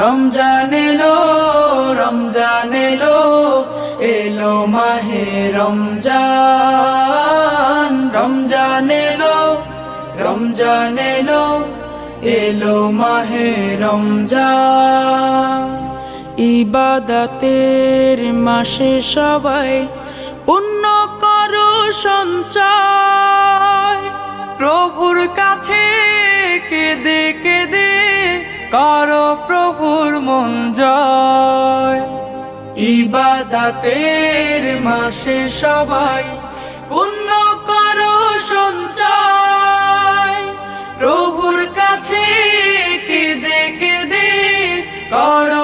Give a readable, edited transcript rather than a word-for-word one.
রমজান এলো, রমজান এলো, এলো মাহে রমজান। রমজান এলো, রমজান এলো, এলো মাহে রমজান। ইবাদতের মাসে সবাই পুণ্য করো সঞ্চয়, প্রভুর কাছে কেঁদে কেঁদে করো প্রভুর মন জয়। ইবাদতের মাসে সবাই পুণ্য করো সঞ্চয়, প্রভুর কাছে কেঁদে কেঁদে করো